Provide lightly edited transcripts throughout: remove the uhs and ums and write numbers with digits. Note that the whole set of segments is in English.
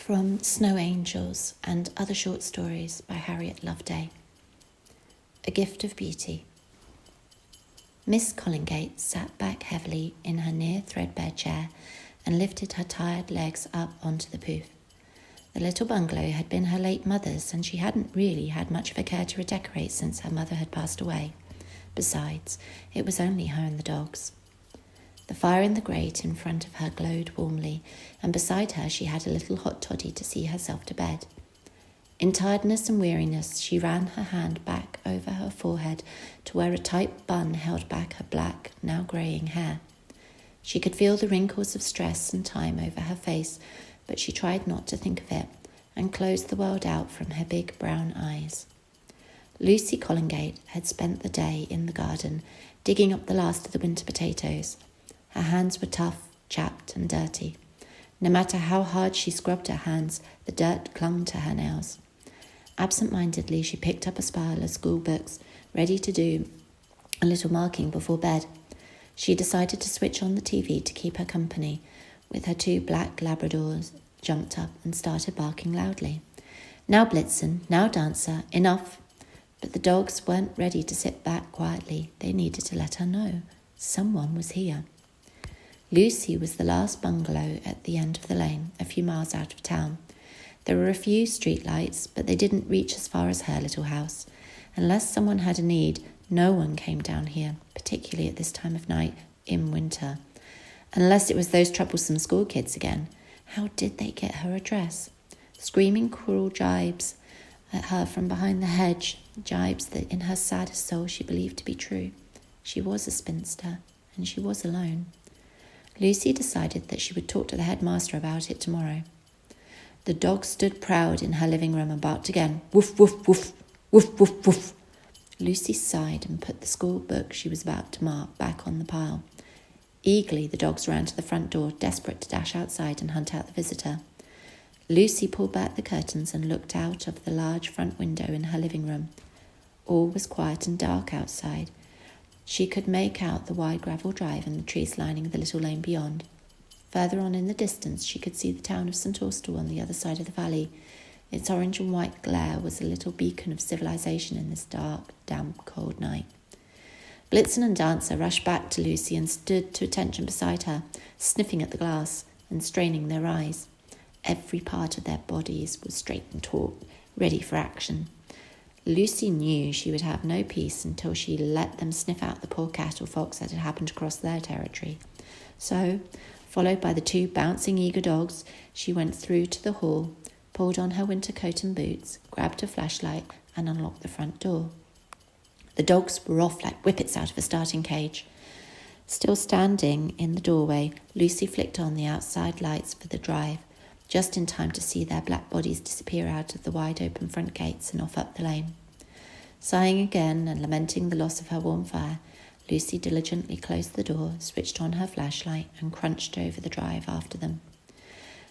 From Snow Angels and Other Short Stories by Harriet Loveday. A Gift of Beauty. Miss Collingate sat back heavily in her near threadbare chair and lifted her tired legs up onto the pouf. The little bungalow had been her late mother's, and she hadn't really had much of a care to redecorate since her mother had passed away. Besides, it was only her and the dogs. The fire in the grate in front of her glowed warmly, and beside her she had a little hot toddy to see herself to bed. In tiredness and weariness, she ran her hand back over her forehead to where a tight bun held back her black, now greying hair. She could feel the wrinkles of stress and time over her face, but she tried not to think of it, and closed the world out from her big brown eyes. Lucy Collingate had spent the day in the garden, digging up the last of the winter potatoes. Her hands were tough, chapped and dirty. No matter how hard she scrubbed her hands, the dirt clung to her nails. Absent-mindedly, she picked up a pile of school books, ready to do a little marking before bed. She decided to switch on the TV to keep her company, with her 2 black Labradors jumped up and started barking loudly. Now Blitzen, now Dancer, enough. But the dogs weren't ready to sit back quietly. They needed to let her know someone was here. Lucy was the last bungalow at the end of the lane, a few miles out of town. There were a few street lights, but they didn't reach as far as her little house. Unless someone had a need, no one came down here, particularly at this time of night in winter. Unless it was those troublesome school kids again. How did they get her address? Screaming cruel jibes at her from behind the hedge, jibes that in her saddest soul she believed to be true. She was a spinster, and she was alone. Lucy decided that she would talk to the headmaster about it tomorrow. The dog stood proud in her living room and barked again. Woof, woof, woof, woof, woof, woof. Lucy sighed and put the school book she was about to mark back on the pile. Eagerly, the dogs ran to the front door, desperate to dash outside and hunt out the visitor. Lucy pulled back the curtains and looked out of the large front window in her living room. All was quiet and dark outside. She could make out the wide gravel drive and the trees lining the little lane beyond. Further on in the distance, she could see the town of St. Austell on the other side of the valley. Its orange and white glare was a little beacon of civilization in this dark, damp, cold night. Blitzen and Dancer rushed back to Lucy and stood to attention beside her, sniffing at the glass and straining their eyes. Every part of their bodies was straight and taut, ready for action. Lucy knew she would have no peace until she let them sniff out the poor cat or fox that had happened to cross their territory. So, followed by the 2 bouncing eager dogs, she went through to the hall, pulled on her winter coat and boots, grabbed a flashlight and unlocked the front door. The dogs were off like whippets out of a starting cage. Still standing in the doorway, Lucy flicked on the outside lights for the drive, just in time to see their black bodies disappear out of the wide-open front gates and off up the lane. Sighing again and lamenting the loss of her warm fire, Lucy diligently closed the door, switched on her flashlight and crunched over the drive after them.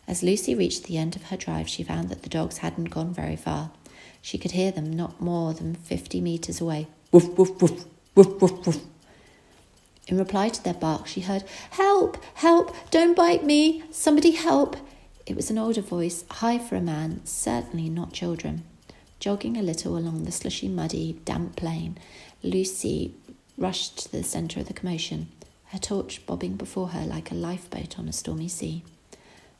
As Lucy reached the end of her drive, she found that the dogs hadn't gone very far. She could hear them not more than 50 metres away. Woof, woof, woof, woof, woof, woof. In reply to their bark, she heard, "Help! Help! Don't bite me! Somebody help!" It was an older voice, high for a man, certainly not children. Jogging a little along the slushy, muddy, damp plain, Lucy rushed to the centre of the commotion, her torch bobbing before her like a lifeboat on a stormy sea.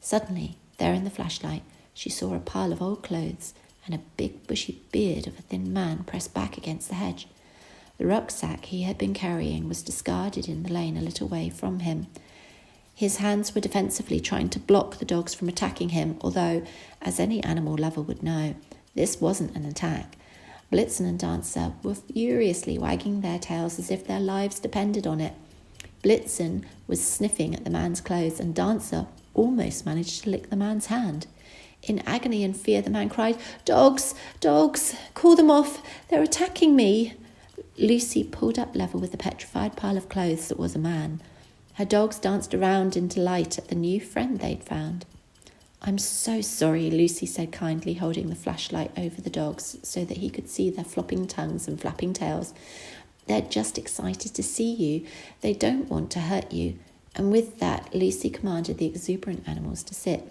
Suddenly, there in the flashlight, she saw a pile of old clothes and a big bushy beard of a thin man pressed back against the hedge. The rucksack he had been carrying was discarded in the lane a little way from him. His hands were defensively trying to block the dogs from attacking him, although, as any animal lover would know, this wasn't an attack. Blitzen and Dancer were furiously wagging their tails as if their lives depended on it. Blitzen was sniffing at the man's clothes, and Dancer almost managed to lick the man's hand. In agony and fear, the man cried, "Dogs! Dogs! Call them off! They're attacking me!" Lucy pulled up level with the petrified pile of clothes that was a man. Her dogs danced around in delight at the new friend they'd found. "I'm so sorry," Lucy said kindly, holding the flashlight over the dogs so that he could see their flopping tongues and flapping tails. "They're just excited to see you. They don't want to hurt you." And with that, Lucy commanded the exuberant animals to sit.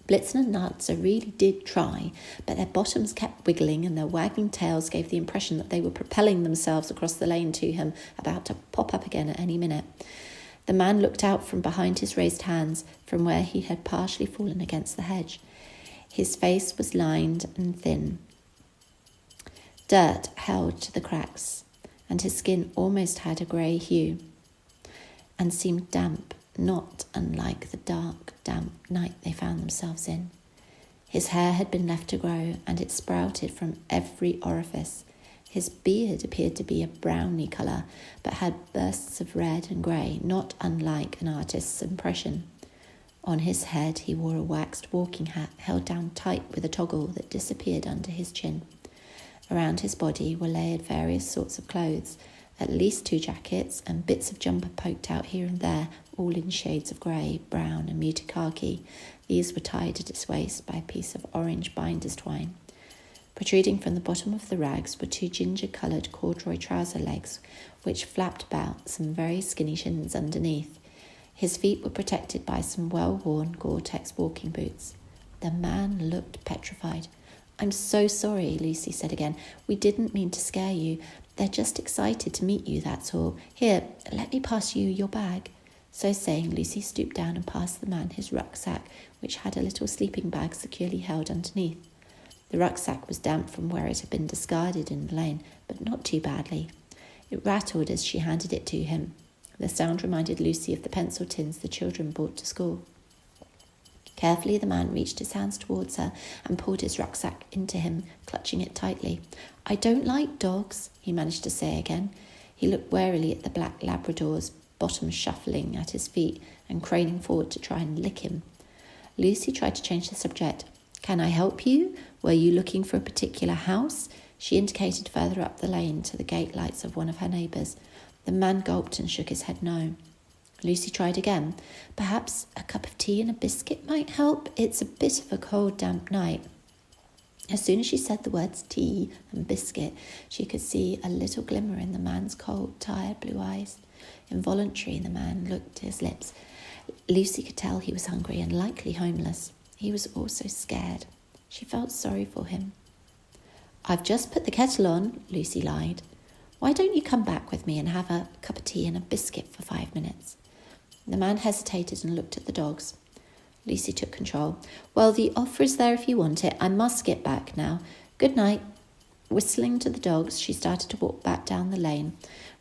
Blitzen and Nutzer really did try, but their bottoms kept wiggling and their wagging tails gave the impression that they were propelling themselves across the lane to him, about to pop up again at any minute. The man looked out from behind his raised hands, from where he had partially fallen against the hedge. His face was lined and thin. Dirt held to the cracks, and his skin almost had a grey hue, and seemed damp, not unlike the dark, damp night they found themselves in. His hair had been left to grow, and it sprouted from every orifice. His beard appeared to be a browny colour, but had bursts of red and grey, not unlike an artist's impression. On his head he wore a waxed walking hat held down tight with a toggle that disappeared under his chin. Around his body were layered various sorts of clothes, at least 2 jackets and bits of jumper poked out here and there, all in shades of grey, brown and muted khaki. These were tied at his waist by a piece of orange binder's twine. Protruding from the bottom of the rags were 2 ginger-coloured corduroy trouser legs, which flapped about some very skinny shins underneath. His feet were protected by some well-worn Gore-Tex walking boots. The man looked petrified. "I'm so sorry," Lucy said again. "We didn't mean to scare you. They're just excited to meet you, that's all. Here, let me pass you your bag." So saying, Lucy stooped down and passed the man his rucksack, which had a little sleeping bag securely held underneath. The rucksack was damp from where it had been discarded in the lane, but not too badly. It rattled as she handed it to him. The sound reminded Lucy of the pencil tins the children brought to school. Carefully, the man reached his hands towards her and pulled his rucksack into him, clutching it tightly. "I don't like dogs," he managed to say again. He looked warily at the black Labrador's bottom shuffling at his feet and craning forward to try and lick him. Lucy tried to change the subject. "Can I help you? Were you looking for a particular house?" She indicated further up the lane to the gate lights of one of her neighbours. The man gulped and shook his head no. Lucy tried again. "Perhaps a cup of tea and a biscuit might help. It's a bit of a cold, damp night." As soon as she said the words tea and biscuit, she could see a little glimmer in the man's cold, tired blue eyes. Involuntarily, the man looked at his lips. Lucy could tell he was hungry and likely homeless. He was also scared. She felt sorry for him. "I've just put the kettle on," Lucy lied. "Why don't you come back with me and have a cup of tea and a biscuit for 5 minutes? The man hesitated and looked at the dogs. Lucy took control. "Well, the offer is there if you want it. I must get back now. Good night." Whistling to the dogs, she started to walk back down the lane,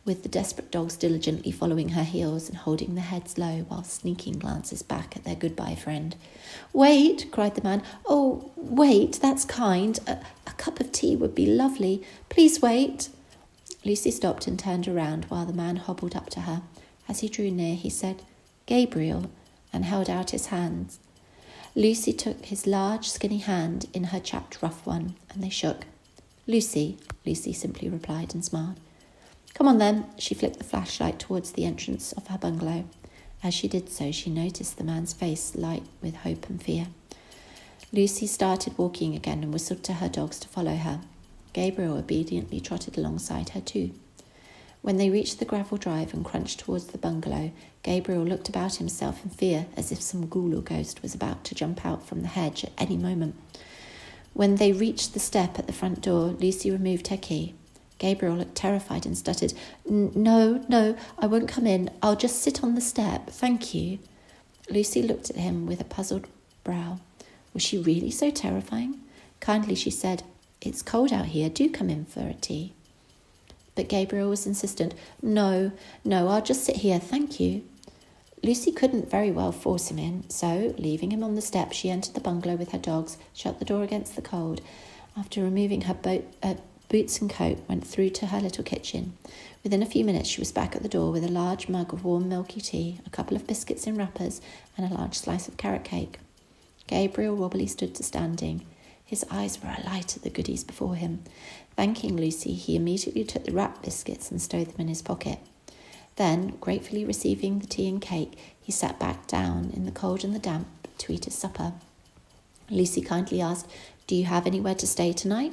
with the desperate dogs diligently following her heels and holding their heads low while sneaking glances back at their goodbye friend. "Wait," cried the man. "Oh, wait, that's kind. A cup of tea would be lovely. Please wait." Lucy stopped and turned around while the man hobbled up to her. As he drew near, he said, "Gabriel," and held out his hands. Lucy took his large, skinny hand in her chapped, rough one, and they shook. "Lucy," Lucy simply replied and smiled. "Come on then." She flicked the flashlight towards the entrance of her bungalow. As she did so, she noticed the man's face light with hope and fear. Lucy started walking again and whistled to her dogs to follow her. Gabriel obediently trotted alongside her too. When they reached the gravel drive and crunched towards the bungalow, Gabriel looked about himself in fear, as if some ghoul or ghost was about to jump out from the hedge at any moment. When they reached the step at the front door, Lucy removed her key. Gabriel looked terrified and stuttered, No, I won't come in. I'll just sit on the step. Thank you." Lucy looked at him with a puzzled brow. Was she really so terrifying? Kindly she said, "It's cold out here. Do come in for a tea." But Gabriel was insistent. No, I'll just sit here. Thank you." Lucy couldn't very well force him in, so, leaving him on the step, she entered the bungalow with her dogs, shut the door against the cold. After removing her boots and coat, went through to her little kitchen. Within a few minutes she was back at the door with a large mug of warm milky tea, a couple of biscuits in wrappers, and a large slice of carrot cake. Gabriel wobbly stood to standing. His eyes were alight at the goodies before him. Thanking Lucy, he immediately took the wrapped biscuits and stowed them in his pocket. Then, gratefully receiving the tea and cake, he sat back down in the cold and the damp to eat his supper. Lucy kindly asked, "Do you have anywhere to stay tonight?"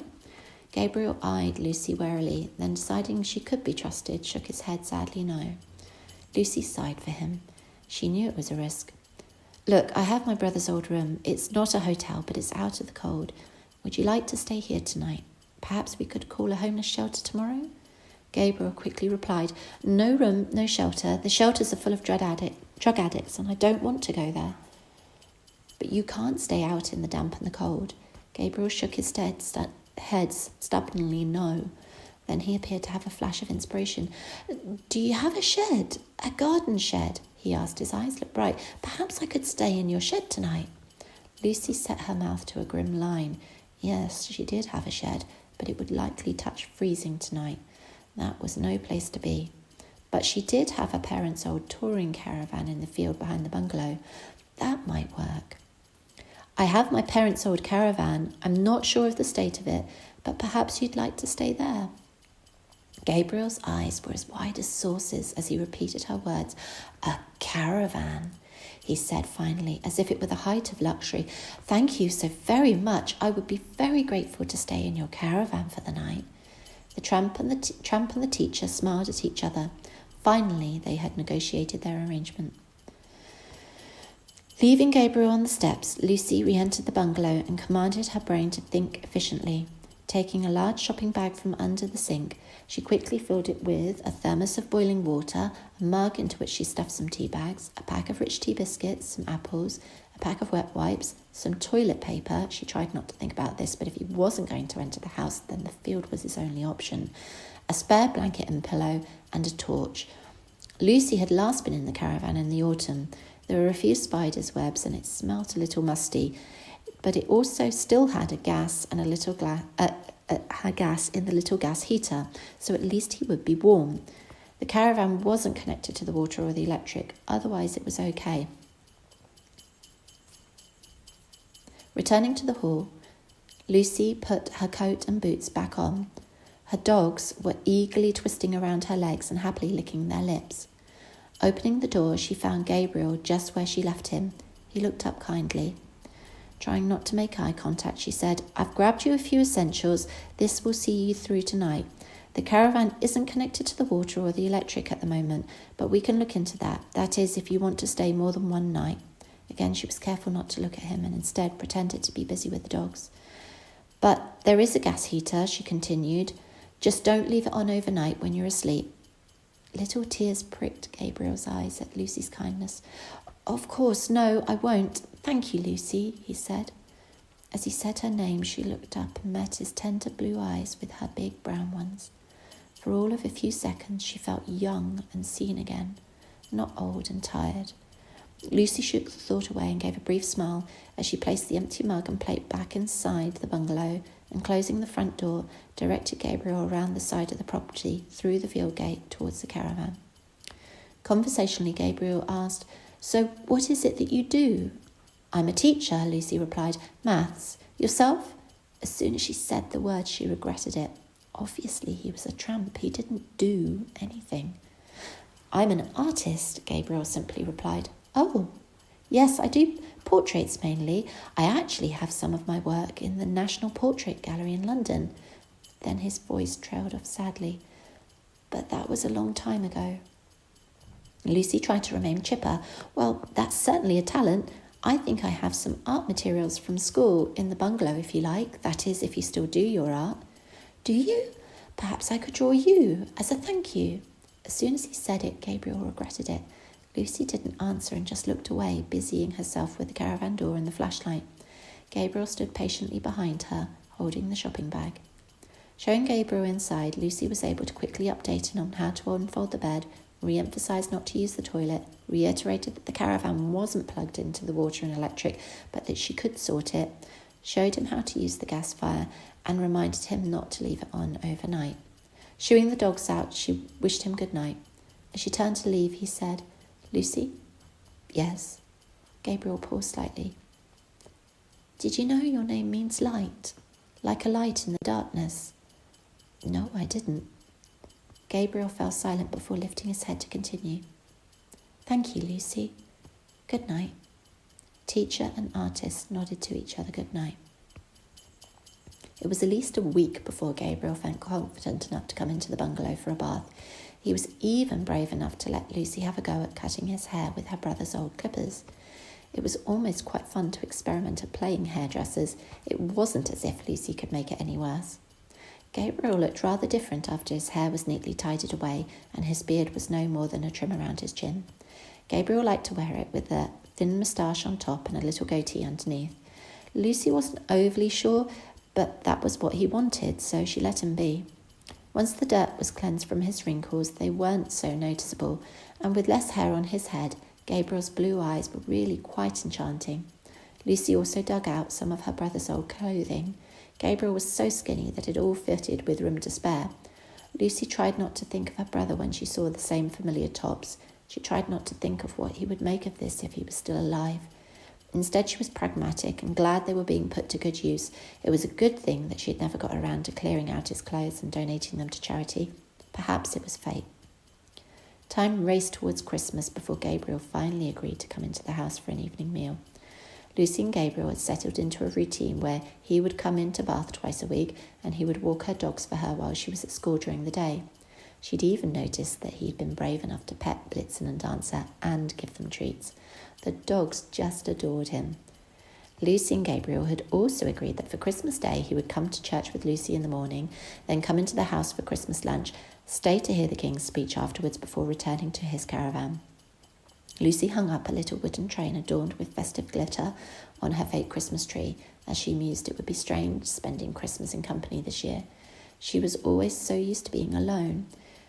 Gabriel eyed Lucy warily, then deciding she could be trusted, shook his head sadly no. Lucy sighed for him. She knew it was a risk. Look, I have my brother's old room. It's not a hotel, but it's out of the cold. Would you like to stay here tonight? Perhaps we could call a homeless shelter tomorrow? Gabriel quickly replied, No room, no shelter. The shelters are full of drug addicts, and I don't want to go there. But you can't stay out in the damp and the cold. Gabriel shook his head stubbornly no. Then he appeared to have a flash of inspiration. Do you have a shed? A garden shed? He asked. His eyes looked bright. Perhaps I could stay in your shed tonight. Lucy set her mouth to a grim line. Yes, she did have a shed, but it would likely touch freezing tonight. That was no place to be. But she did have her parents' old touring caravan in the field behind the bungalow. That might work. I have my parents' old caravan. I'm not sure of the state of it, but perhaps you'd like to stay there. Gabriel's eyes were as wide as saucers as he repeated her words. A caravan, he said finally, as if it were the height of luxury. Thank you so very much. I would be very grateful to stay in your caravan for the night. The tramp and the teacher smiled at each other. Finally, they had negotiated their arrangement. Leaving Gabriel on the steps, Lucy re-entered the bungalow and commanded her brain to think efficiently. Taking a large shopping bag from under the sink, she quickly filled it with a thermos of boiling water, a mug into which she stuffed some tea bags, a pack of rich tea biscuits, some apples, a pack of wet wipes, some toilet paper. She tried not to think about this, but if he wasn't going to enter the house, then the field was his only option. A spare blanket and pillow, and a torch. Lucy had last been in the caravan in the autumn. There were a few spiders' webs, and it smelt a little musty, but it also still had a gas and gas in the little gas heater, so at least he would be warm. The caravan wasn't connected to the water or the electric, otherwise it was okay. Returning to the hall, Lucy put her coat and boots back on. Her dogs were eagerly twisting around her legs and happily licking their lips. Opening the door, she found Gabriel just where she left him. He looked up kindly. Trying not to make eye contact, she said, I've grabbed you a few essentials. This will see you through tonight. The caravan isn't connected to the water or the electric at the moment, but we can look into that. That is, if you want to stay more than one night. Again, she was careful not to look at him and instead pretended to be busy with the dogs. But there is a gas heater, she continued. Just don't leave it on overnight when you're asleep. Little tears pricked Gabriel's eyes at Lucy's kindness. Of course, no, I won't. Thank you, Lucy, he said. As he said her name, she looked up and met his tender blue eyes with her big brown ones. For all of a few seconds, she felt young and seen again, not old and tired. Lucy shook the thought away and gave a brief smile as she placed the empty mug and plate back inside the bungalow and, closing the front door, directed Gabriel around the side of the property through the field gate towards the caravan. Conversationally, Gabriel asked, So what is it that you do? I'm a teacher, Lucy replied. Maths. Yourself? As soon as she said the word, she regretted it. Obviously, he was a tramp. He didn't do anything. I'm an artist, Gabriel simply replied. Oh, yes, I do portraits mainly. I actually have some of my work in the National Portrait Gallery in London. Then his voice trailed off sadly. But that was a long time ago. Lucy tried to remain chipper. Well, that's certainly a talent. I think I have some art materials from school in the bungalow, if you like. That is, if you still do your art. Do you? Perhaps I could draw you as a thank you. As soon as he said it, Gabriel regretted it. Lucy didn't answer and just looked away, busying herself with the caravan door and the flashlight. Gabriel stood patiently behind her, holding the shopping bag. Showing Gabriel inside, Lucy was able to quickly update him on how to unfold the bed, re-emphasised not to use the toilet, reiterated that the caravan wasn't plugged into the water and electric, but that she could sort it, showed him how to use the gas fire, and reminded him not to leave it on overnight. Shooing the dogs out, she wished him good night. As she turned to leave, he said, Lucy? Yes. Gabriel paused slightly. Did you know your name means light? Like a light in the darkness? No, I didn't. Gabriel fell silent before lifting his head to continue. Thank you, Lucy. Good night. Teacher and artist nodded to each other good night. It was at least a week before Gabriel felt confident enough to come into the bungalow for a bath. He was even brave enough to let Lucy have a go at cutting his hair with her brother's old clippers. It was almost quite fun to experiment at playing hairdressers. It wasn't as if Lucy could make it any worse. Gabriel looked rather different after his hair was neatly tidied away and his beard was no more than a trim around his chin. Gabriel liked to wear it with a thin moustache on top and a little goatee underneath. Lucy wasn't overly sure, but that was what he wanted, so she let him be. Once the dirt was cleansed from his wrinkles, they weren't so noticeable, and with less hair on his head, Gabriel's blue eyes were really quite enchanting. Lucy also dug out some of her brother's old clothing. Gabriel was so skinny that it all fitted with room to spare. Lucy tried not to think of her brother when she saw the same familiar tops. She tried not to think of what he would make of this if he was still alive. Instead, she was pragmatic and glad they were being put to good use. It was a good thing that she had never got around to clearing out his clothes and donating them to charity. Perhaps it was fate. Time raced towards Christmas before Gabriel finally agreed to come into the house for an evening meal. Lucy and Gabriel had settled into a routine where he would come into Bath twice a week and he would walk her dogs for her while she was at school during the day. She'd even noticed that he'd been brave enough to pet Blitzen and Dancer and give them treats. The dogs just adored him. Lucy and Gabriel had also agreed that for Christmas Day he would come to church with Lucy in the morning, then come into the house for Christmas lunch, stay to hear the King's speech afterwards before returning to his caravan. Lucy hung up a little wooden train adorned with festive glitter on her fake Christmas tree, as she mused it would be strange spending Christmas in company this year. She was always so used to being alone.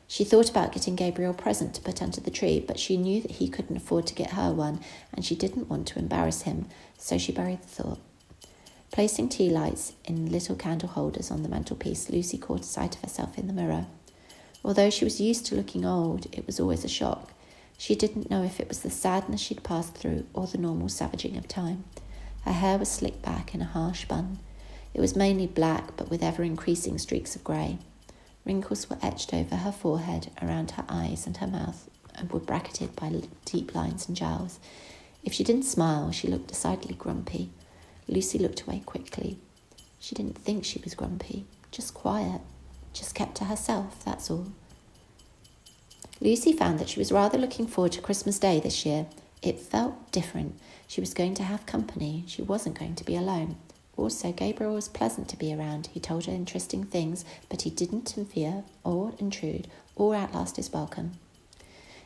She thought about getting Gabriel a present to put under the tree, but she knew that he couldn't afford to get her one, and she didn't want to embarrass him, so she buried the thought. Placing tea lights in little candle holders on the mantelpiece, Lucy caught sight of herself in the mirror. Although she was used to looking old, it was always a shock. She didn't know if it was the sadness she'd passed through or the normal savaging of time. Her hair was slicked back in a harsh bun. It was mainly black, but with ever-increasing streaks of grey. Wrinkles were etched over her forehead, around her eyes and her mouth, and were bracketed by deep lines and jowls. If she didn't smile, she looked decidedly grumpy. Lucy looked away quickly. She didn't think she was grumpy, just quiet, just kept to herself, that's all. Lucy found that she was rather looking forward to Christmas Day this year. It felt different. She was going to have company. She wasn't going to be alone. Also, Gabriel was pleasant to be around. He told her interesting things, but he didn't interfere or intrude or outlast his welcome.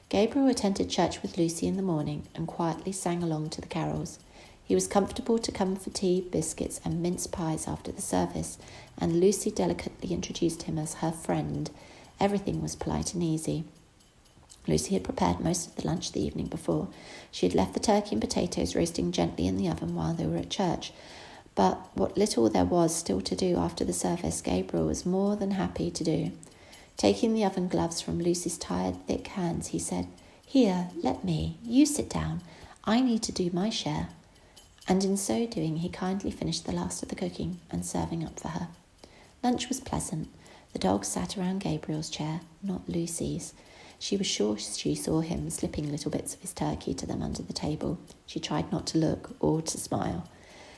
Gabriel attended church with Lucy in the morning and quietly sang along to the carols. He was comfortable to come for tea, biscuits and mince pies after the service, and Lucy delicately introduced him as her friend. Everything was polite and easy. Lucy had prepared most of the lunch the evening before. She had left the turkey and potatoes roasting gently in the oven while they were at church. But what little there was still to do after the service, Gabriel was more than happy to do. Taking the oven gloves from Lucy's tired, thick hands, he said, "Here, let me. You sit down. I need to do my share." And in so doing, he kindly finished the last of the cooking and serving up for her. Lunch was pleasant. The dogs sat around Gabriel's chair, not Lucy's. She was sure she saw him slipping little bits of his turkey to them under the table. She tried not to look or to smile,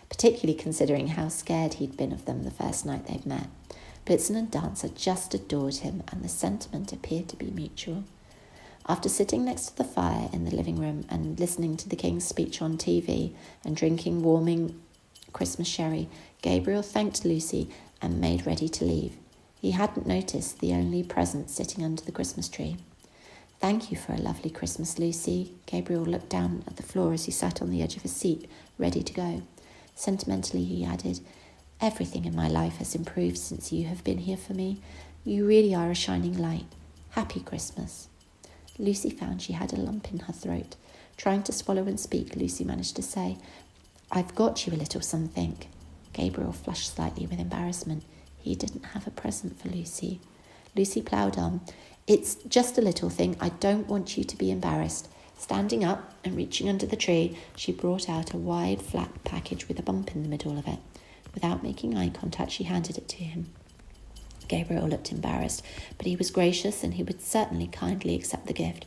particularly considering how scared he'd been of them the first night they'd met. Blitzen and Dancer just adored him, and the sentiment appeared to be mutual. After sitting next to the fire in the living room and listening to the King's speech on TV and drinking warming Christmas sherry, Gabriel thanked Lucy and made ready to leave. He hadn't noticed the only present sitting under the Christmas tree. "Thank you for a lovely Christmas, Lucy." Gabriel looked down at the floor as he sat on the edge of his seat, ready to go. Sentimentally, he added, "Everything in my life has improved since you have been here for me. You really are a shining light. Happy Christmas." Lucy found she had a lump in her throat. Trying to swallow and speak, Lucy managed to say, "I've got you a little something." Gabriel flushed slightly with embarrassment. He didn't have a present for Lucy. Lucy ploughed on. "It's just a little thing. I don't want you to be embarrassed." Standing up and reaching under the tree, she brought out a wide, flat package with a bump in the middle of it. Without making eye contact, she handed it to him. Gabriel looked embarrassed, but he was gracious and he would certainly kindly accept the gift.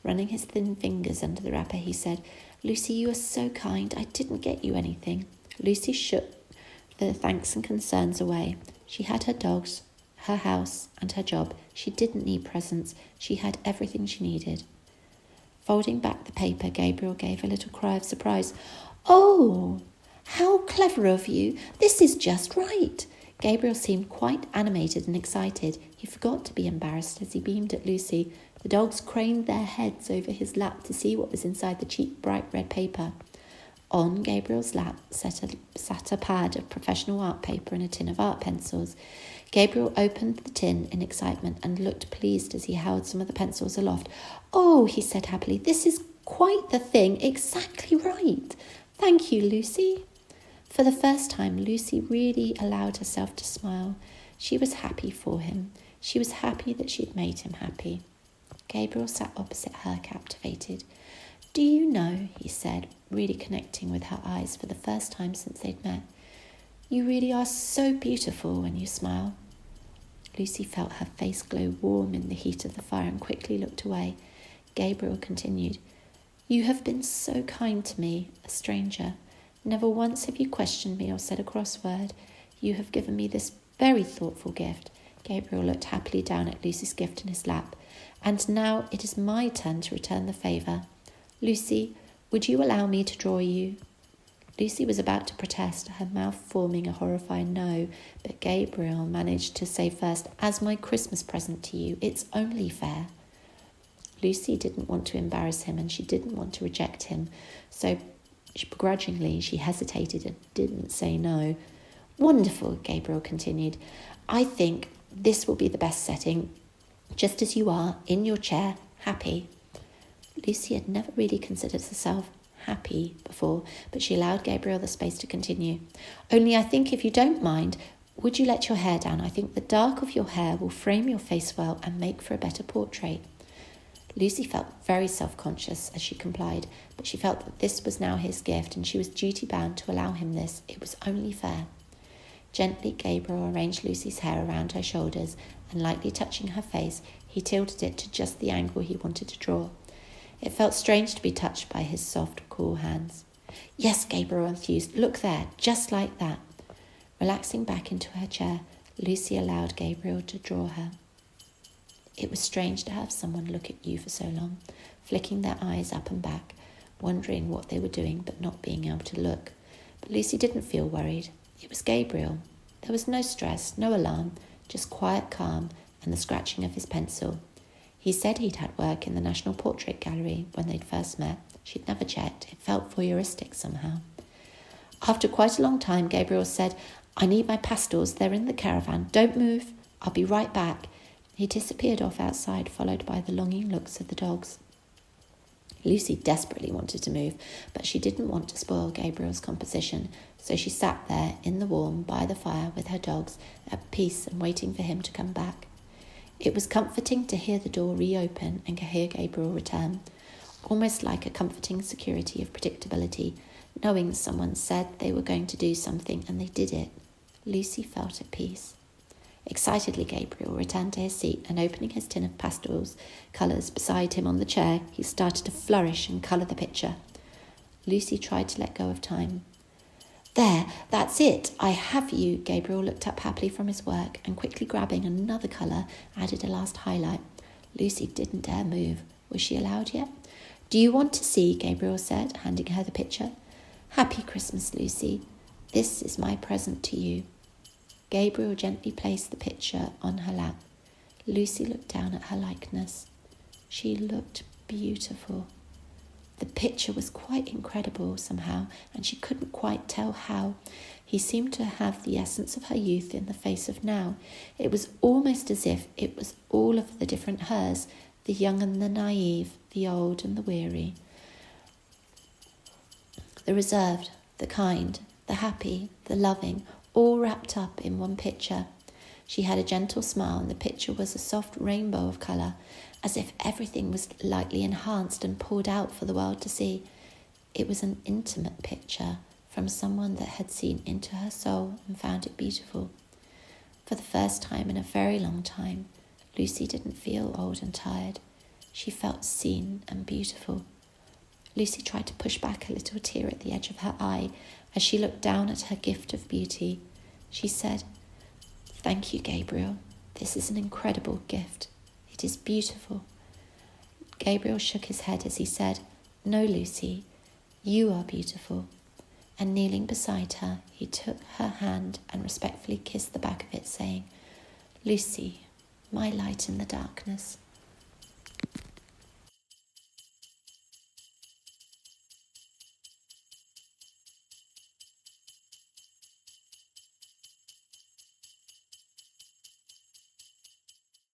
Running his thin fingers under the wrapper, he said, "Lucy, you are so kind. I didn't get you anything." Lucy shook the thanks and concerns away. She had her dogs, her house, and her job. She didn't need presents. She had everything she needed. Folding back the paper, Gabriel gave a little cry of surprise. "Oh, how clever of you! This is just right!" Gabriel seemed quite animated and excited. He forgot to be embarrassed as he beamed at Lucy. The dogs craned their heads over his lap to see what was inside the cheap, bright red paper. On Gabriel's lap sat a pad of professional art paper and a tin of art pencils. Gabriel opened the tin in excitement and looked pleased as he held some of the pencils aloft. "Oh," he said happily, "this is quite the thing, exactly right. Thank you, Lucy." For the first time, Lucy really allowed herself to smile. She was happy for him. She was happy that she'd made him happy. Gabriel sat opposite her, captivated. "Do you know," he said, really connecting with her eyes for the first time since they'd met, "you really are so beautiful when you smile." Lucy felt her face glow warm in the heat of the fire and quickly looked away. Gabriel continued, "You have been so kind to me, a stranger. Never once have you questioned me or said a cross word. You have given me this very thoughtful gift." Gabriel looked happily down at Lucy's gift in his lap. "And now it is my turn to return the favour. Lucy, would you allow me to draw you?" Lucy was about to protest, her mouth forming a horrified no, but Gabriel managed to say first, "As my Christmas present to you, it's only fair." Lucy didn't want to embarrass him and she didn't want to reject him, so begrudgingly she hesitated and didn't say no. "Wonderful," Gabriel continued. "I think this will be the best setting, just as you are, in your chair, happy." Lucy had never really considered herself happy before, but she allowed Gabriel the space to continue. "Only I think, if you don't mind, would you let your hair down? I think the dark of your hair will frame your face well and make for a better portrait." Lucy felt very self-conscious as she complied, but she felt that this was now his gift and she was duty-bound to allow him this. It was only fair. Gently, Gabriel arranged Lucy's hair around her shoulders and, lightly touching her face, he tilted it to just the angle he wanted to draw. It felt strange to be touched by his soft, cool hands. "Yes," Gabriel enthused, "look there, just like that." Relaxing back into her chair, Lucy allowed Gabriel to draw her. It was strange to have someone look at you for so long, flicking their eyes up and back, wondering what they were doing but not being able to look. But Lucy didn't feel worried. It was Gabriel. There was no stress, no alarm, just quiet calm and the scratching of his pencil. He said he'd had work in the National Portrait Gallery when they'd first met. She'd never checked. It felt voyeuristic somehow. After quite a long time, Gabriel said, "I need my pastels. They're in the caravan. Don't move. I'll be right back." He disappeared off outside, followed by the longing looks of the dogs. Lucy desperately wanted to move, but she didn't want to spoil Gabriel's composition, so she sat there in the warm by the fire with her dogs, at peace and waiting for him to come back. It was comforting to hear the door reopen and to hear Gabriel return, almost like a comforting security of predictability, knowing someone said they were going to do something and they did it. Lucy felt at peace. Excitedly, Gabriel returned to his seat and, opening his tin of pastels colours beside him on the chair, he started to flourish and colour the picture. Lucy tried to let go of time. "There, that's it, I have you." Gabriel looked up happily from his work and, quickly grabbing another colour, added a last highlight. Lucy didn't dare move. Was she allowed yet? "Do you want to see?" Gabriel said, handing her the picture. "Happy Christmas, Lucy. This is my present to you." Gabriel gently placed the picture on her lap. Lucy looked down at her likeness. She looked beautiful. The picture was quite incredible somehow, and she couldn't quite tell how. He seemed to have the essence of her youth in the face of now. It was almost as if it was all of the different hers, the young and the naive, the old and the weary, the reserved, the kind, the happy, the loving, all wrapped up in one picture. She had a gentle smile, and the picture was a soft rainbow of colour, as if everything was lightly enhanced and poured out for the world to see. It was an intimate picture from someone that had seen into her soul and found it beautiful. For the first time in a very long time, Lucy didn't feel old and tired. She felt seen and beautiful. Lucy tried to push back a little tear at the edge of her eye as she looked down at her gift of beauty. She said, "Thank you, Gabriel. This is an incredible gift. It is beautiful." Gabriel shook his head as he said, "No, Lucy, you are beautiful." And kneeling beside her, he took her hand and respectfully kissed the back of it, saying, "Lucy, my light in the darkness."